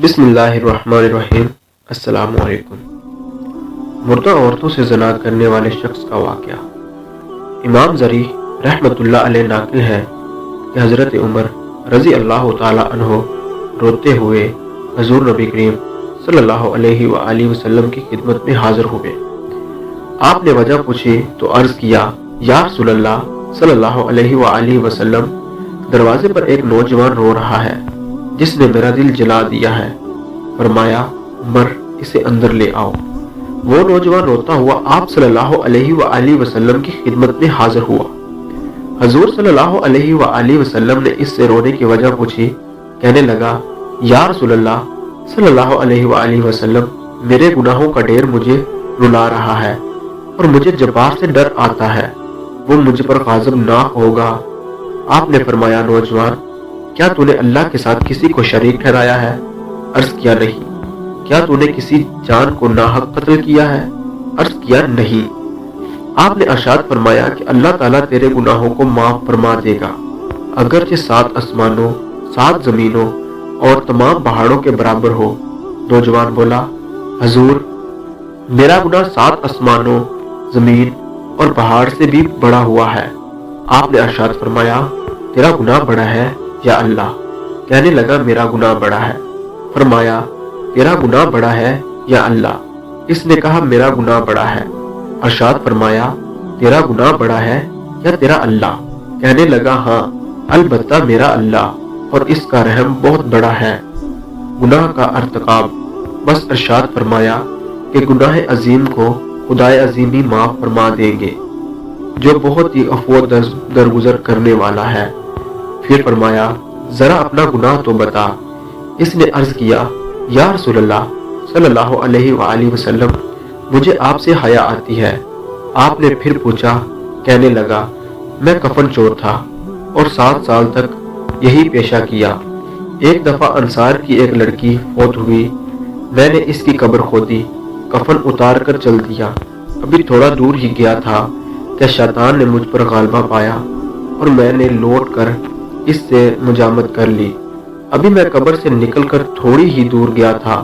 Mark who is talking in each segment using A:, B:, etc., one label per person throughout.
A: बिस्मिल्लाहिर्रहमानिर्रहीम। अस्सलाम वालेकुम। मुर्दा औरतों से ज़ना करने वाले शख्स का वाक़या। इमाम ज़री रहमतुल्लाह अलैह नाकिल है कि हज़रत उमर रज़ी अल्लाह ताला अन्हो रोते हुए हज़ूर नबी करीम सल्लल्लाहु अलैहि वसल्लम की खिदमत में हाज़िर हुए। आपने वजह पूछी तो अर्ज़ किया, या रसूलल्लाह सल्लल्लाहु अलैहि वसल्लम, दरवाजे पर एक नौजवान रो रहा है जिसने मेरा दिल जला दिया है। फरमाया, उमर, इसे अंदर ले आओ। वो नौजवान रोता हुआ आप सल्लल्लाहु अलैहि वसल्लम की खिदमत में हाजिर हुआ। हजूर सल्लल्लाहु अलैहि वसल्लम ने इससे रोने की वजह पूछी। कहने लगा, या रसूलल्लाह सल्लल्लाहु अलैहि वसल्लम, मेरे गुनाहों का ढेर मुझे रुला रहा है और मुझे जब्बार से डर आता है, वो मुझ पर गाज़िब ना होगा। आपने फरमाया, नौजवान, क्या तूने अल्लाह के साथ किसी को शरीक ठहराया है? अर्ज किया, नहीं। क्या तूने किसी जान को नाहक कत्ल किया है? अर्ज किया, नहीं। आपने इरशाद फरमाया कि अल्लाह ताला तेरे गुनाहों को माफ फरमा देगा, अगरचे 7 आसमानों 7 जमीनों और तमाम पहाड़ों के बराबर हो। नौजवान बोला, हजूर, मेरा गुनाह 7 आसमानों जमीन और पहाड़ से भी बड़ा हुआ है। आपने इरशाद फरमाया, तेरा गुनाह बड़ा है या अल्लाह? कहने लगा, मेरा गुनाह बड़ा है। फरमाया, तेरा गुनाह बड़ा है या अल्लाह? इसने कहा, मेरा गुनाह बड़ा है। इरशाद फरमाया, तेरा गुनाह बड़ा है या तेरा अल्लाह? कहने लगा, हाँ, अलबत्ता मेरा अल्लाह, और इसका रहम बहुत बड़ा है। गुनाह का अर्तकाब। बस इरशाद फरमाया कि गुनाह अजीम को खुदाए अजीम ही माफ फरमा देंगे, जो बहुत ही अफो दरगुजर करने वाला है। फिर फरमाया, जरा अपना गुनाह तो बता। इसने अर्ज किया, या रसूलल्लाह सल्लल्लाहु अलैहि वसल्लम, मुझे आपसे हया आती है। आपने फिर पूछा। कहने लगा, मैं कफन चोर था और 7 साल तक यही पेशा किया। एक दफा अंसार की एक लड़की फौत हुई, मैंने इसकी कब्र खोदी, कफन उतार कर चल दिया। अभी थोड़ा दूर ही गया था कि शैतान ने मुझ पर गालबा पाया और मैंने लौट कर इससे मुजामत कर ली। अभी मैं कब्र से निकलकर थोड़ी ही दूर गया था,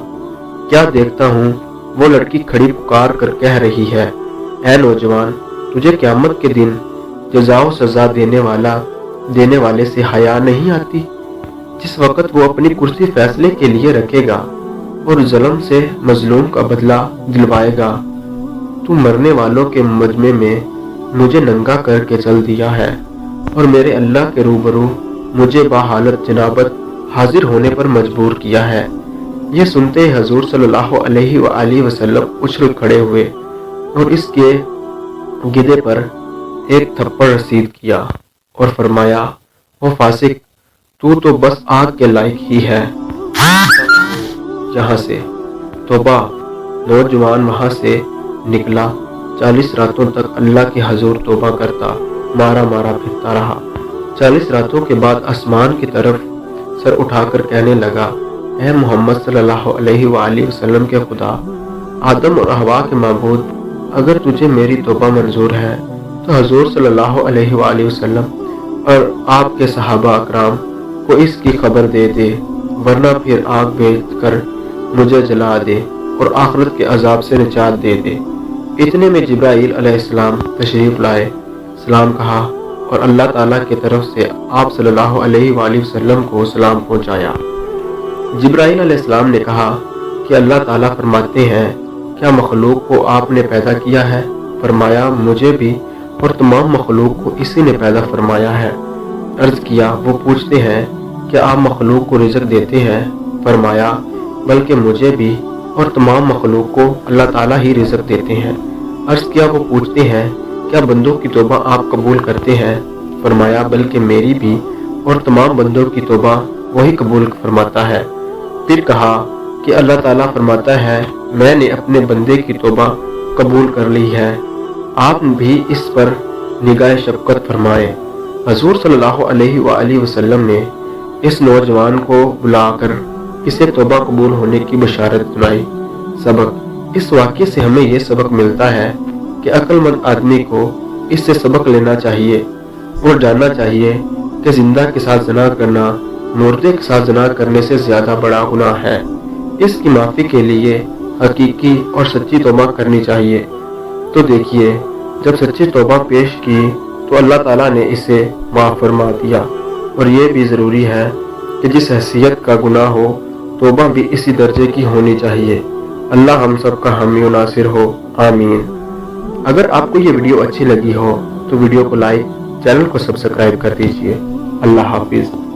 A: क्या देखता हूँ वो लड़की खड़ी पुकार कर कह रही है, ऐ नौजवान, तुझे क़यामत के दिन जज़ा सजा देने वाले से हया नहीं आती? जिस वक़्त वो अपनी कुर्सी फैसले के लिए रखेगा और ज़ुल्म से मजलूम का बदला दिलवाएगा। तू मरने वालों के मजमे में मुझे नंगा करके चल दिया है और मेरे अल्लाह के रूबरू मुझे बाहालत जनाबत हाजिर होने पर मजबूर किया है। ये सुनते ही हजूर सल्लल्लाहु अलैहि वसल्लम उछल खड़े हुए और इसके गिदे पर एक थप्पड़ रसीद किया और फरमाया, ओ फासिक, तू तो बस आग के लायक ही है, यहाँ से। तौबा। नौजवान वहां से निकला। 40 रातों तक अल्लाह के हजूर तौबा करता, मारा मारा फिरता रहा। 40 रातों के बाद आसमान की तरफ सर उठाकर कहने लगा, ऐ मोहम्मद सल्लल्लाहु अलैहि वसल्लम के खुदा, आदम और हवा के माबूद, अगर तुझे मेरी तौबा मंजूर है तो हजूर सल्लल्लाहु अलैहि वसल्लम और आपके सहाबा अकराम को इसकी खबर दे दे, वरना फिर आग भेज कर मुझे जला दे और आखिरत के अजाब से निजात दे दे। इतने में जिब्राईल अलैहिस्सलाम तशरीफ लाए, सलाम कहा और अल्लाह ताला की तरफ से आप सल्लल्लाहु अलैहि वसल्लम को सलाम पहुंचाया। जिब्राईल अलैहिस्सलाम ने कहा कि अल्लाह ताला फरमाते हैं, क्या मखलूक को आपने पैदा किया है? फरमाया, मुझे भी और तमाम मखलूक को इसी ने पैदा फरमाया है। अर्ज किया, वो पूछते हैं, क्या आप मखलूक को रिज़्क देते हैं? फरमाया, बल्कि मुझे भी और तमाम मखलूक को अल्लाह ताला ही रिज़्क देते हैं। अर्ज किया, वो पूछते हैं, क्या बंदों की तौबा आप कबूल करते हैं? फरमाया, बल्कि मेरी भी और तमाम बंदों की तौबा वही कबूल फरमाता है। फिर कहा कि अल्लाह ताला फरमाता है, मैंने अपने बंदे की तौबा कबूल कर ली है, आप भी इस पर निगाह शफकत फरमाए। हजूर सल्लल्लाहु अलैहि वसल्लम ने इस नौजवान को बुलाकर इसे तौबा कबूल होने की बशारत सुनाई। सबक। इस वाक़े से हमें यह सबक मिलता है कि अक्लमंद आदमी को इससे सबक लेना चाहिए और जानना चाहिए कि जिंदा के साथ ज़ना करना मुर्दे के साथ ज़ना करने से ज़्यादा बड़ा गुनाह है। इसकी माफ़ी के लिए हकीकी और सच्ची तौबा करनी चाहिए। तो देखिए, जब सच्ची तौबा पेश की तो अल्लाह ताला ने इसे माफ़ फरमा दिया। और ये भी ज़रूरी है कि जिस हैसियत का गुनाह हो, तौबा भी इसी दर्जे की होनी चाहिए। अल्लाह हम सब का हामी व नासिर हो, आमीन। अगर आपको ये वीडियो अच्छी लगी हो तो वीडियो को लाइक, चैनल को सब्सक्राइब कर दीजिए। अल्लाह हाफिज़।